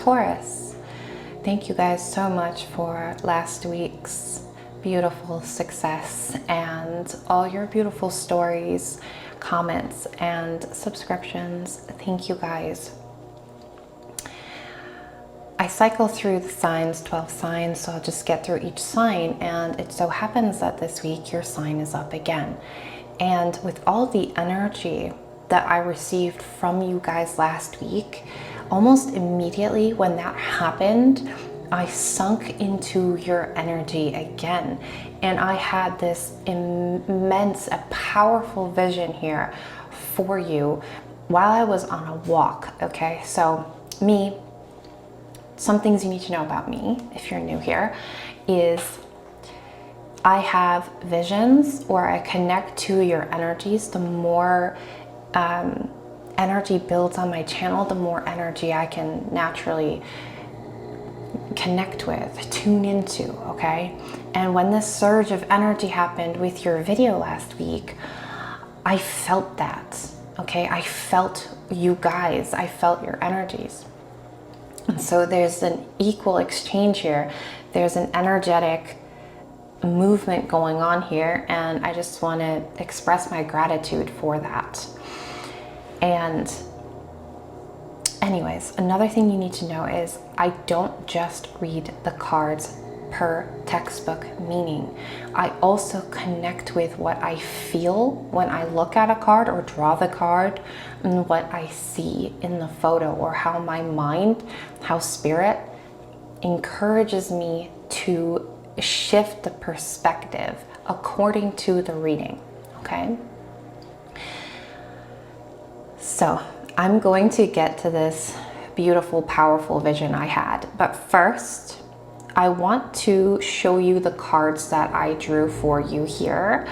Taurus. Thank you guys so much for last week's beautiful success and all your beautiful stories, comments, and subscriptions. Thank you guys. I cycle through the signs, 12 signs, so I'll just get through each sign, and it so happens that this week your sign is up again. And with all the energy that I received from you guys last week, almost immediately when that happened, I sunk into your energy again. And I had this immense, a powerful vision here for you while I was on a walk, okay? So me, some things you need to know about me, if you're new here, is I have visions, or I connect to your energies. The more energy builds on my channel, the more energy I can naturally connect with, tune into, okay? And when this surge of energy happened with your video last week, I felt that, okay? I felt you guys, I felt your energies. And so there's an equal exchange here. There's an energetic movement going on here, and I just want to express my gratitude for that. And anyways, another thing you need to know is I don't just read the cards per textbook meaning. I also connect with what I feel when I look at a card or draw the card, and what I see in the photo, or how my mind, how spirit encourages me to shift the perspective according to the reading, okay? So I'm going to get to this beautiful, powerful vision I had. But first, I want to show you the cards that I drew for you here.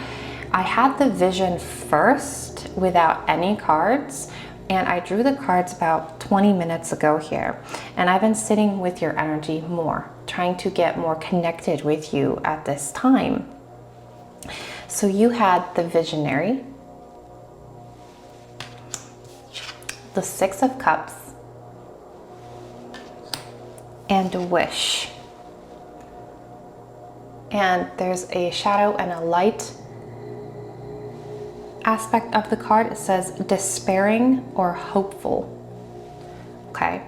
I had the vision first without any cards, and I drew the cards about 20 minutes ago here. And I've been sitting with your energy more, trying to get more connected with you at this time. So you had the visionary, the Six of Cups, and a wish. And there's a shadow and a light aspect of the card. It says despairing or hopeful, okay?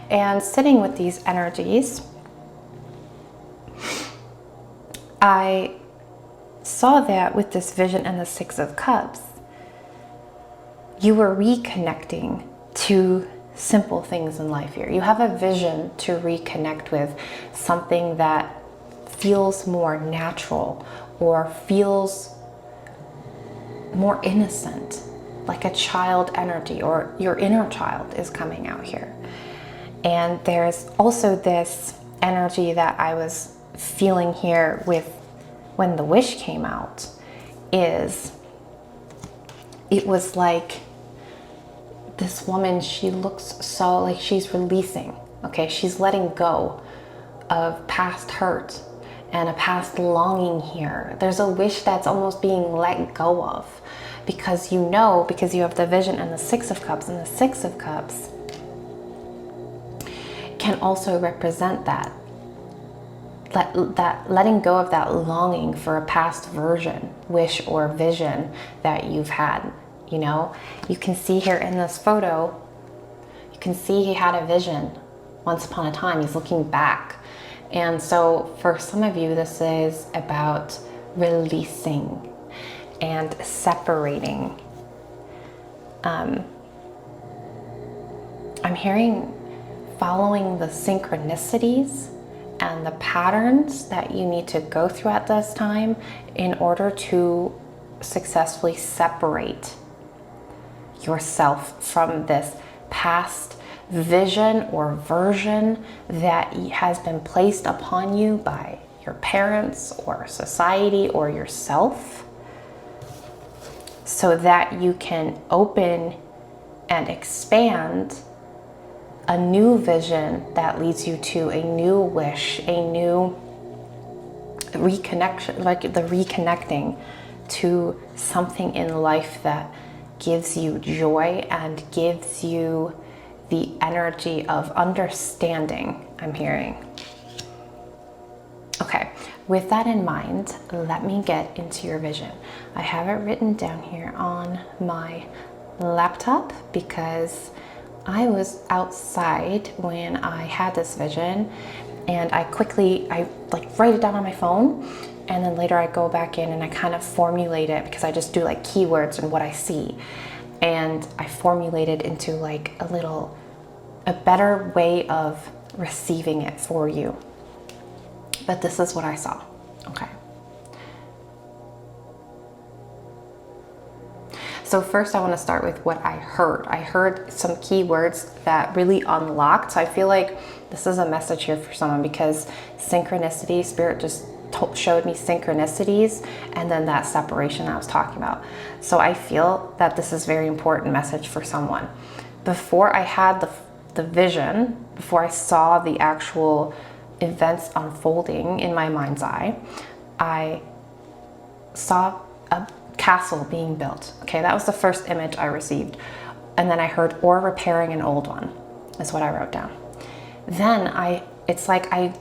And sitting with these energies, I saw that with this vision and the Six of Cups, you were reconnecting to simple things in life here. You have a vision to reconnect with something that feels more natural or feels more innocent, like a child energy, or your inner child is coming out here. And there's also this energy that I was feeling here with when the wish came out, is it was like this woman, she looks so like she's releasing, okay? She's letting go of past hurt and a past longing here. There's a wish that's almost being let go of, because you know, because you have the vision and the Six of Cups, and the Six of Cups can also represent that letting go of that longing for a past version, wish, or vision that you've had. You know, you can see here in this photo, you can see he had a vision once upon a time. He's looking back. And so for some of you, this is about releasing and separating. I'm hearing following the synchronicities and the patterns that you need to go through at this time in order to successfully separate yourself from this past vision or version that has been placed upon you by your parents or society or yourself, so that you can open and expand a new vision that leads you to a new wish, a new reconnection, like the reconnecting to something in life that gives you joy and gives you the energy of understanding I'm hearing. Okay, with that in mind, let me get into your vision. I have it written down here on my laptop because I was outside when I had this vision, and I like write it down on my phone, and then later I go back in and I kind of formulate it because I just do like keywords and what I see, and I formulate it into like a better way of receiving it for you. But this is what I saw. Okay. So first I want to start with what I heard. I heard some keywords that really unlocked. So I feel like this is a message here for someone because synchronicity, Spirit just showed me synchronicities and then that separation I was talking about. So I feel that this is a very important message for someone. Before I had the vision, before I saw the actual events unfolding in my mind's eye, I saw a castle being built. Okay, that was the first image I received. And then I heard, or repairing an old one, is what I wrote down. Then it's like I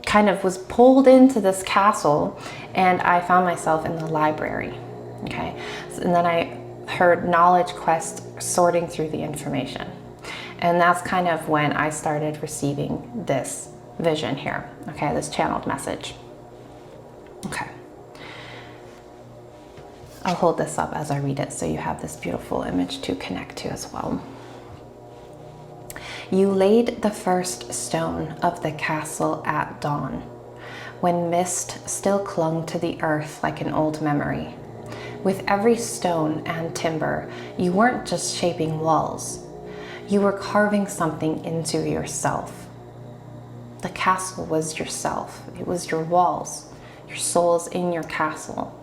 kind of was pulled into this castle and I found myself in the library. Okay, and then I heard knowledge quest, sorting through the information. And that's kind of when I started receiving this vision here. Okay, this channeled message. Okay. I'll hold this up as I read it so you have this beautiful image to connect to as well. You laid the first stone of the castle at dawn, when mist still clung to the earth like an old memory. With every stone and timber, you weren't just shaping walls. You were carving something into yourself. The castle was yourself. It was your walls. Your soul's in your castle.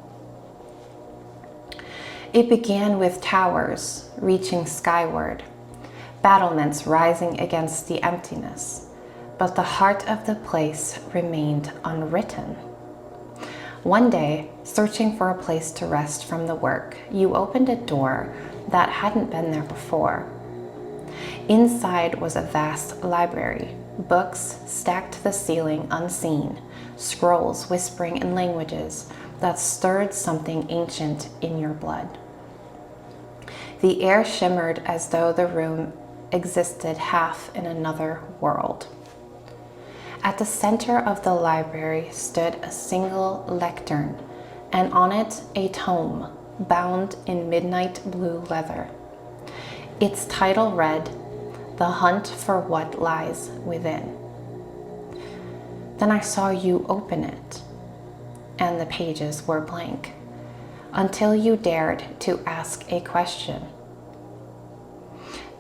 It began with towers reaching skyward, battlements rising against the emptiness, but the heart of the place remained unwritten. One day, searching for a place to rest from the work, you opened a door that hadn't been there before. Inside was a vast library, books stacked to the ceiling unseen, scrolls whispering in languages that stirred something ancient in your blood. The air shimmered as though the room existed half in another world. At the center of the library stood a single lectern, and on it a tome bound in midnight blue leather. Its title read, "The Hunt for What Lies Within." Then I saw you open it, and the pages were blank, until you dared to ask a question.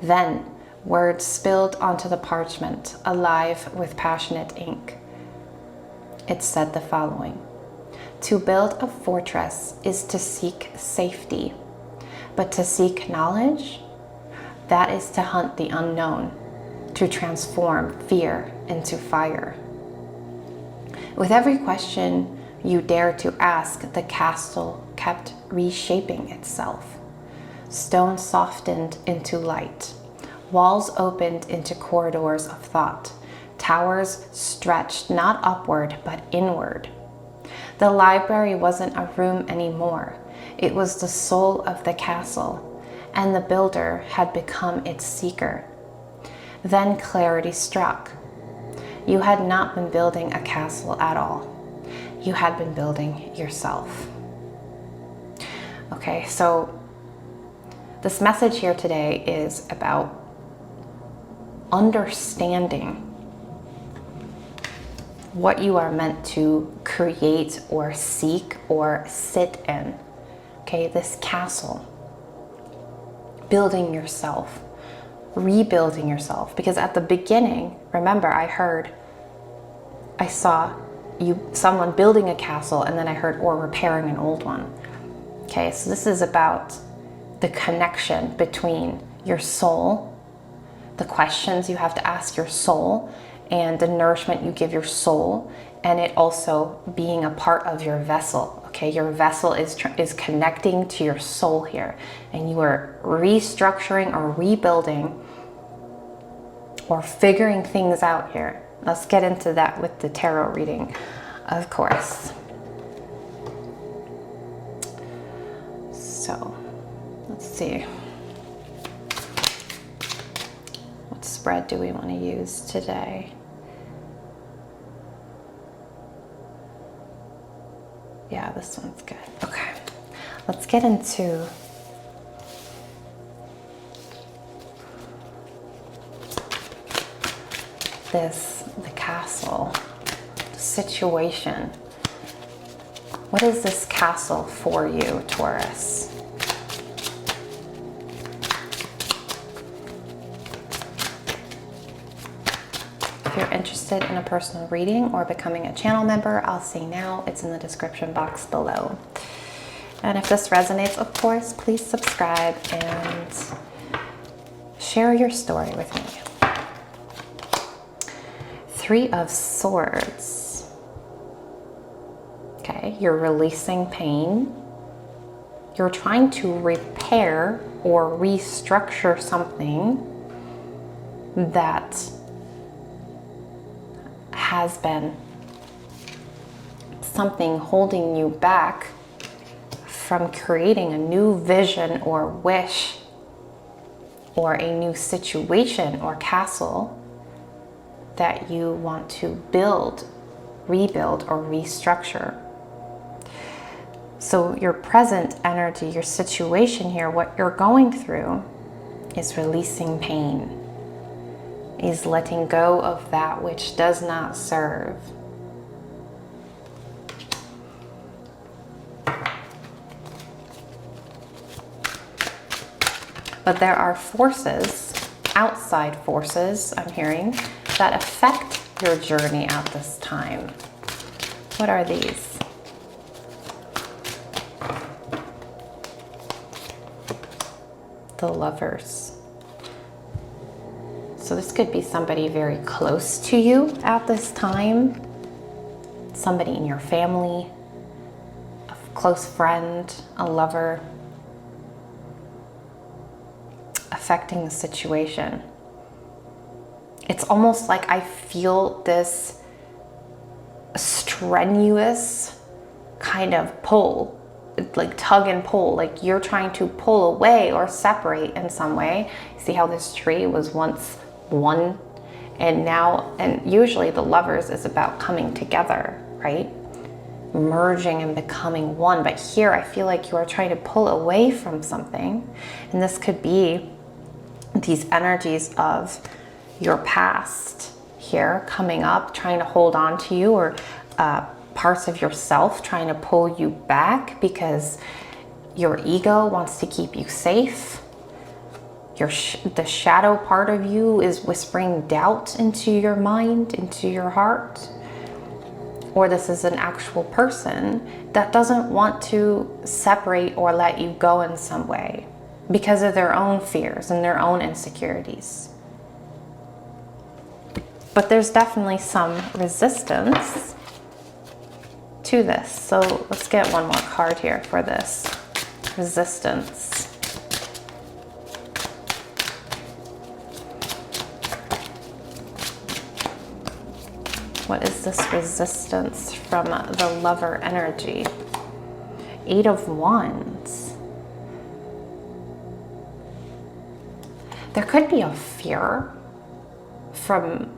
Then words spilled onto the parchment, alive with passionate ink. It said the following: "To build a fortress is to seek safety, but to seek knowledge, that is to hunt the unknown, to transform fear into fire." With every question you dared to ask, the castle kept reshaping itself. Stone softened into light. Walls opened into corridors of thought. Towers stretched not upward, but inward. The library wasn't a room anymore. It was the soul of the castle, and the builder had become its seeker. Then clarity struck. You had not been building a castle at all. You had been building yourself. Okay, so this message here today is about understanding what you are meant to create or seek or sit in. Okay, this castle. Building yourself, rebuilding yourself. Because at the beginning, remember, I saw someone building a castle, and then I heard, or repairing an old one. Okay, so this is about the connection between your soul, the questions you have to ask your soul, and the nourishment you give your soul, and it also being a part of your vessel. Okay, your vessel is connecting to your soul here, and you are restructuring or rebuilding or figuring things out here. Let's get into that with the tarot reading, of course. So, let's see. What spread do we want to use today? Yeah, this one's good. Okay, let's get into the castle, the situation. What is this castle for you, Taurus? If you're interested in a personal reading or becoming a channel member, I'll say now, it's in the description box below. And if this resonates, of course, please subscribe and share your story with me. Three of Swords. Okay, you're releasing pain. You're trying to repair or restructure something that has been something holding you back from creating a new vision or wish or a new situation or castle that you want to build, rebuild, or restructure. So your present energy, your situation here, what you're going through is releasing pain, is letting go of that which does not serve. But there are forces, outside forces, I'm hearing, that affect your journey at this time. What are these? The Lovers. So this could be somebody very close to you at this time, somebody in your family, a close friend, a lover, affecting the situation. It's almost like I feel this strenuous kind of pull, like tug and pull, like you're trying to pull away or separate in some way. See how this tree was once one, and now, and usually the Lovers is about coming together, right? Merging and becoming one. But here I feel like you are trying to pull away from something, and this could be these energies of your past here coming up, trying to hold on to you, or parts of yourself trying to pull you back because your ego wants to keep you safe. The shadow part of you is whispering doubt into your mind, into your heart. Or this is an actual person that doesn't want to separate or let you go in some way because of their own fears and their own insecurities. But there's definitely some resistance to this. So let's get one more card here for this. Resistance. What is this resistance from the Lover energy? 8 of Wands. There could be a fear from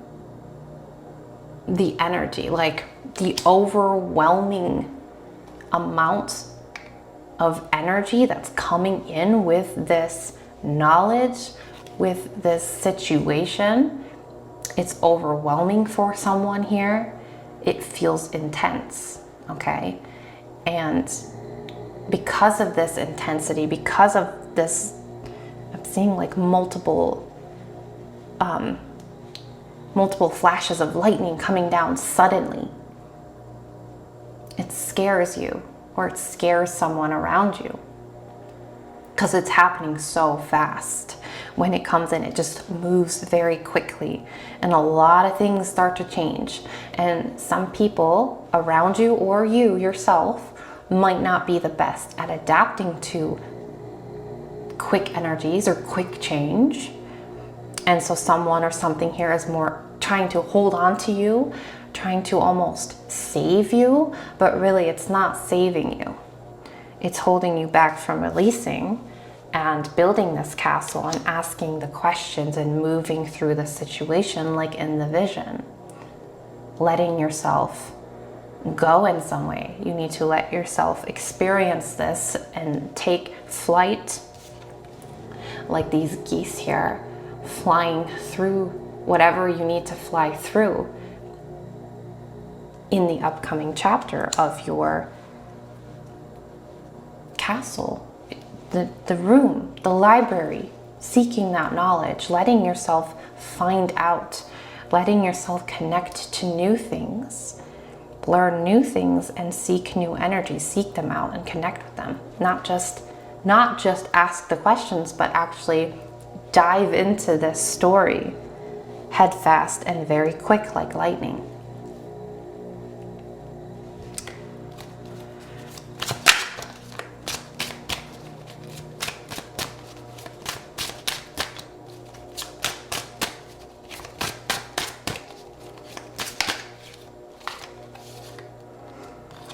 the energy, like the overwhelming amount of energy that's coming in with this knowledge, with this situation. It's overwhelming for someone here. It feels intense, okay? And because of this intensity, because of this, I'm seeing like multiple flashes of lightning coming down suddenly. It scares you, or it scares someone around you because it's happening so fast. When it comes in, it just moves very quickly, and a lot of things start to change. And some people around you or you yourself might not be the best at adapting to quick energies or quick change. And so someone or something here is more trying to hold on to you, trying to almost save you, but really it's not saving you. It's holding you back from releasing and building this castle and asking the questions and moving through the situation like in the vision. Letting yourself go in some way. You need to let yourself experience this and take flight, like these geese here, flying through whatever you need to fly through in the upcoming chapter of your castle, the room, the library, seeking that knowledge, letting yourself find out, letting yourself connect to new things, learn new things, and seek new energy, seek them out and connect with them. Not just ask the questions, but actually dive into this story head fast and very quick like lightning.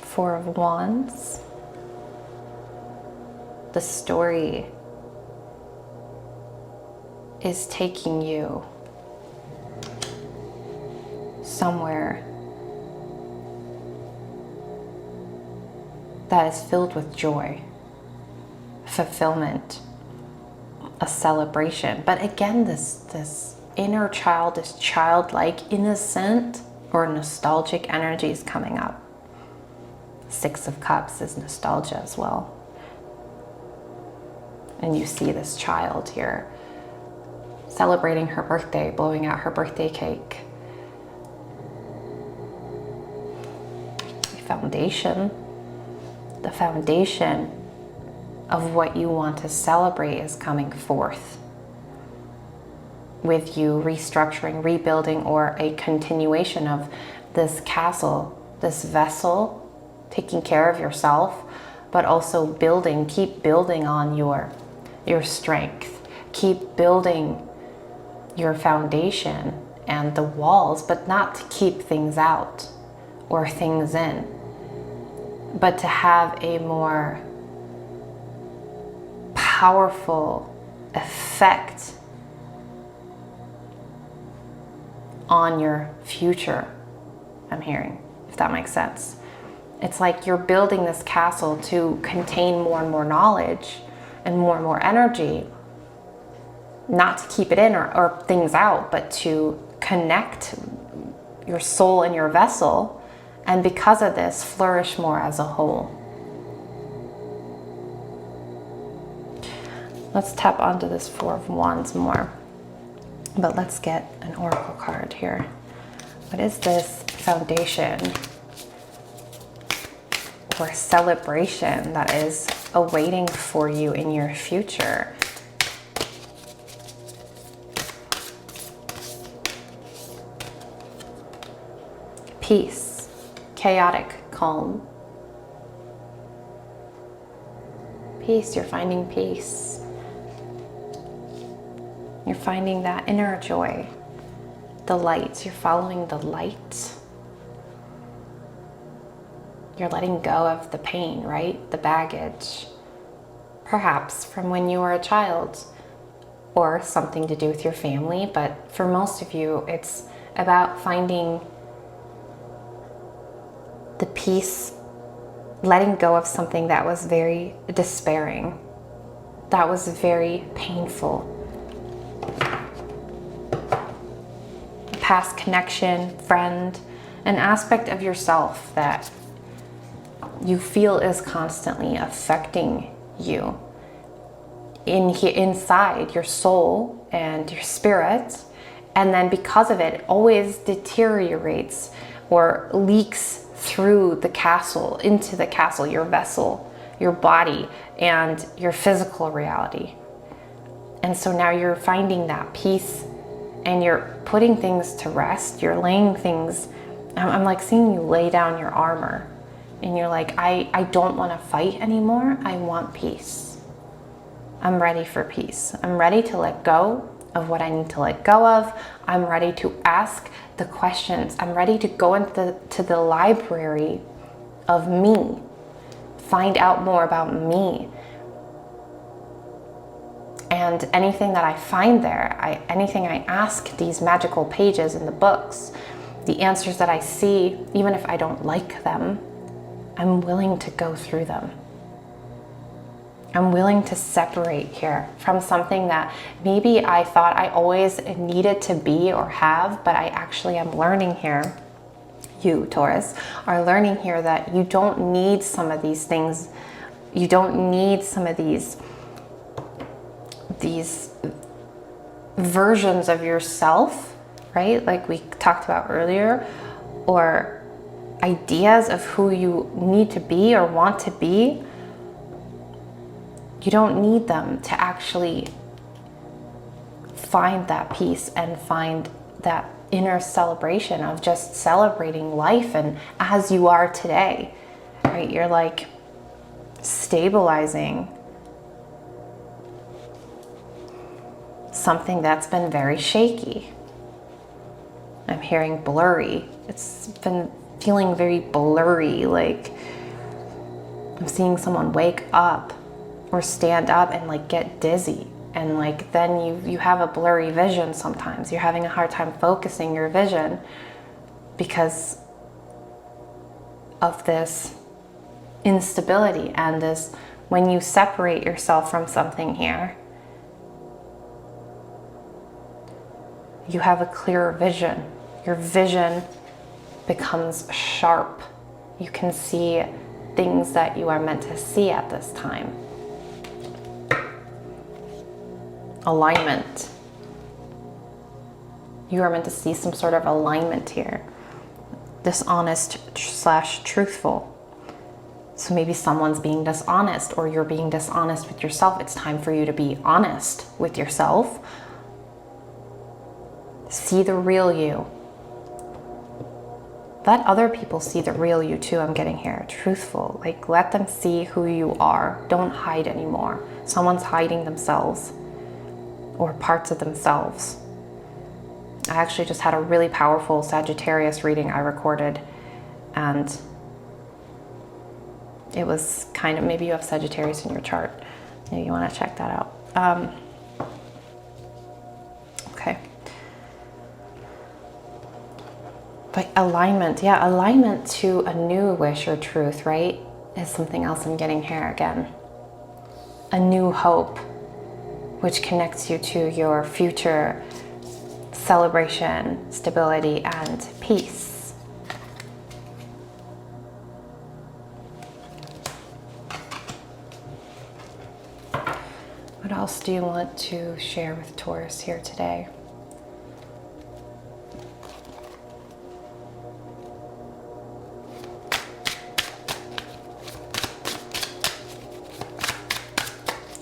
Four of Wands. The story is taking you somewhere that is filled with joy, fulfillment, a celebration. But again, this inner child, this childlike, innocent, or nostalgic energy is coming up. Six of Cups is nostalgia as well. And you see this child here celebrating her birthday, blowing out her birthday cake. The foundation of what you want to celebrate is coming forth with you restructuring, rebuilding, or a continuation of this castle, this vessel, taking care of yourself, but also building, keep building on your strength, keep building your foundation and the walls, but not to keep things out or things in, but to have a more powerful effect on your future, I'm hearing, if that makes sense. It's like you're building this castle to contain more and more knowledge and more energy, not to keep it in or things out, but to connect your soul and your vessel, and because of this, flourish more as a whole. Let's tap onto this Four of Wands more, but let's get an oracle card here. What is this foundation or celebration that is awaiting for you in your future? Peace, chaotic calm. Peace, you're finding peace. You're finding that inner joy, the light. You're following the light. You're letting go of the pain, right? The baggage, perhaps from when you were a child, or something to do with your family. But for most of you, it's about finding the peace, letting go of something that was very despairing, that was very painful. Past connection, friend, an aspect of yourself that you feel is constantly affecting you inside your soul and your spirit, and then because of it, it always deteriorates or leaks through the castle, into the castle, your vessel, your body, and your physical reality. And so now you're finding that peace and you're putting things to rest. You're laying things, I'm like seeing you lay down your armor, and you're like, I don't want to fight anymore. I want peace. I'm ready for peace. I'm ready to let go of what I need to let go of. I'm ready to ask the questions. I'm ready to go into the library of me, find out more about me. And anything that I find there, anything I ask these magical pages in the books, the answers that I see, even if I don't like them, I'm willing to go through them. I'm willing to separate here from something that maybe I thought I always needed to be or have, but I actually am learning here, you Taurus, are learning here that you don't need some of these things. You don't need some of these versions of yourself, right? Like we talked about earlier, or ideas of who you need to be or want to be. You don't need them to actually find that peace and find that inner celebration of just celebrating life and as you are today, right? You're like stabilizing something that's been very shaky. I'm hearing blurry. It's been feeling very blurry, like I'm seeing someone wake up or stand up and like get dizzy, and like then you have a blurry vision. Sometimes you're having a hard time focusing your vision because of this instability and this. When you separate yourself from something here, you have a clearer vision. Your vision becomes sharp. You can see things that you are meant to see at this time. Alignment. You are meant to see some sort of alignment here. Dishonest / truthful. So maybe someone's being dishonest or you're being dishonest with yourself. It's time for you to be honest with yourself. See the real you. Let other people see the real you too. I'm getting here. Truthful. Like let them see who you are. Don't hide anymore. Someone's hiding themselves or parts of themselves. I actually just had a really powerful Sagittarius reading I recorded, and it was kind of, maybe you have Sagittarius in your chart. Maybe you want to check that out. Okay. But alignment, yeah, alignment to a new wish or truth, right? Is something else I'm getting here again. A new hope, which connects you to your future celebration, stability, and peace. What else do you want to share with Taurus here today?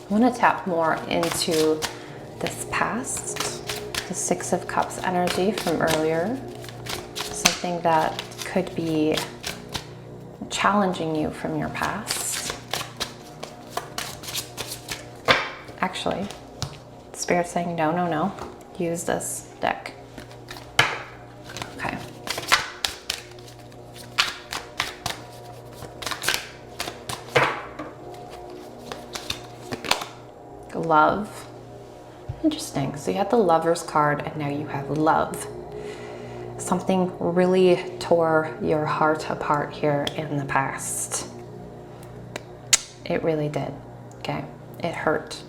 I want to tap more into this past, the Six of Cups energy from earlier, something that could be challenging you from your past. Actually, Spirit's saying no, no, no, use this deck. Okay. Love. Interesting. So you had the Lover's card and now you have love. Something really tore your heart apart here in the past. It really did. Okay. It hurt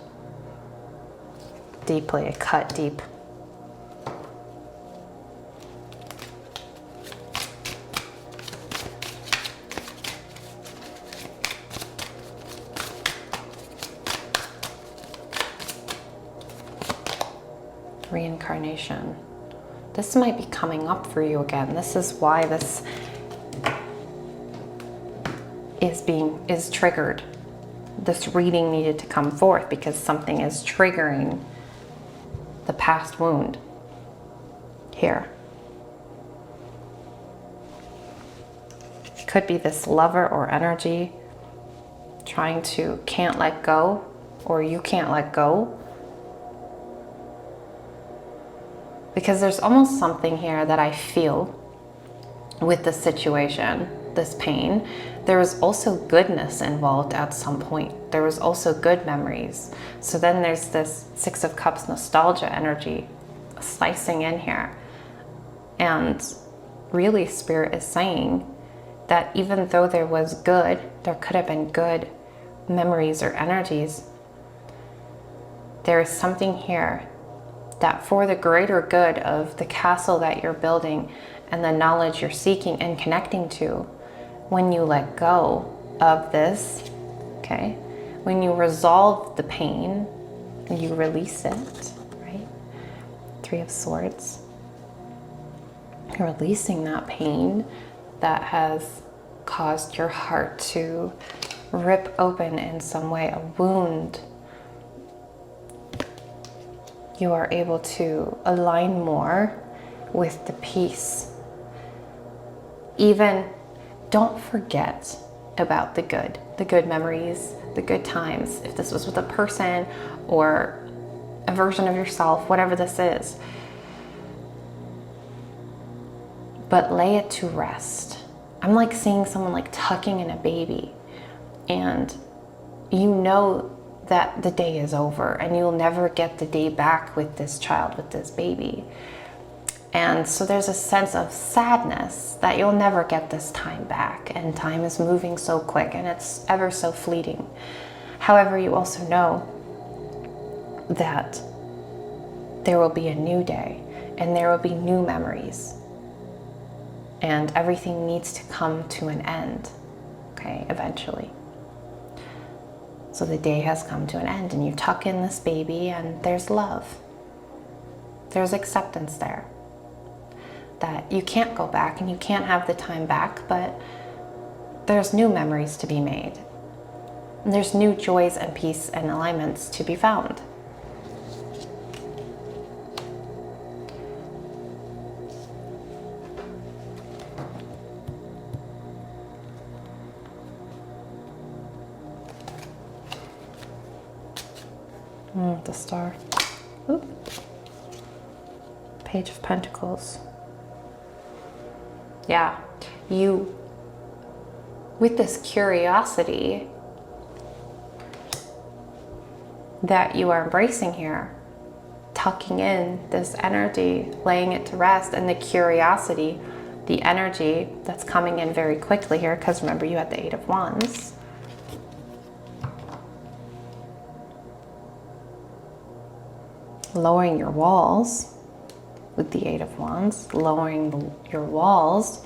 deeply. It cut deep. Reincarnation. This might be coming up for you again. This is why this is triggered. This reading needed to come forth because something is triggering the past wound here. It could be this lover or energy trying to can't let go, or you can't let go. because there's almost something here that I feel with the situation, this pain. There was also goodness involved at some point. There was also good memories. So then there's this Six of Cups nostalgia energy slicing in here. And really, Spirit is saying that even though there was good, there could have been good memories or energies, there is something here that for the greater good of the castle that you're building and the knowledge you're seeking and connecting to, when you let go of this, okay, when you resolve the pain and you release it, right? Three of Swords. You're releasing that pain that has caused your heart to rip open in some way, a wound. You are able to align more with the peace. Even don't forget about the good memories, the good times. If this was with a person or a version of yourself, whatever this is. But lay it to rest. I'm like seeing someone like tucking in a baby, and you know that the day is over and you'll never get the day back with this child, with this baby. And so there's a sense of sadness that you'll never get this time back, and time is moving so quick and it's ever so fleeting. However, you also know that there will be a new day and there will be new memories, and everything needs to come to an end, okay, eventually. So the day has come to an end and you tuck in this baby and there's love. There's acceptance there. That you can't go back and you can't have the time back, but there's new memories to be made. And there's new joys and peace and alignments to be found. The Star. Oop. Page of Pentacles. Yeah, you, with this curiosity that you are embracing here, tucking in this energy, laying it to rest, and the curiosity, the energy that's coming in very quickly here, because remember you had the Eight of Wands. Lowering your walls with the Eight of Wands, lowering your walls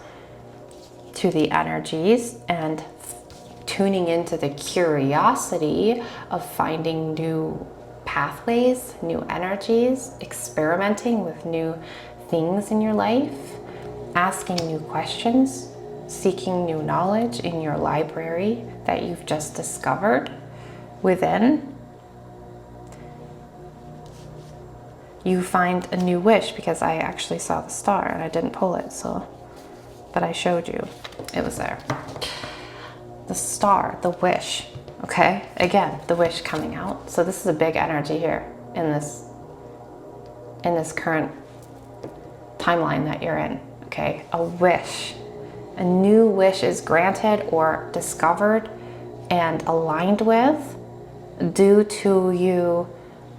to the energies and tuning into the curiosity of finding new pathways, new energies, experimenting with new things in your life, asking new questions, seeking new knowledge in your library that you've just discovered within. You find a new wish, because I actually saw the star and I didn't pull it, so, but I showed you, it was there. The star, the wish, okay? Again, the wish coming out. So this is a big energy here in this current timeline that you're in, okay? A wish, a new wish is granted or discovered and aligned with due to you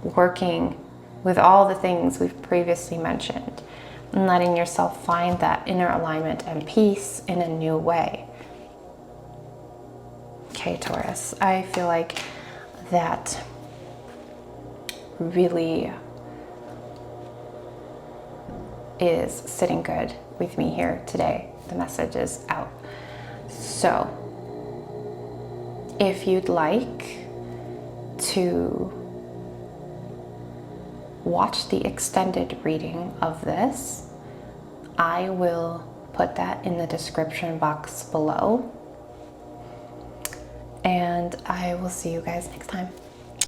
working with all the things we've previously mentioned and letting yourself find that inner alignment and peace in a new way. Okay, Taurus, I feel like that really is sitting good with me here today. The message is out. So, if you'd like to watch the extended reading of this, I will put that in the description box below. And I will see you guys next time.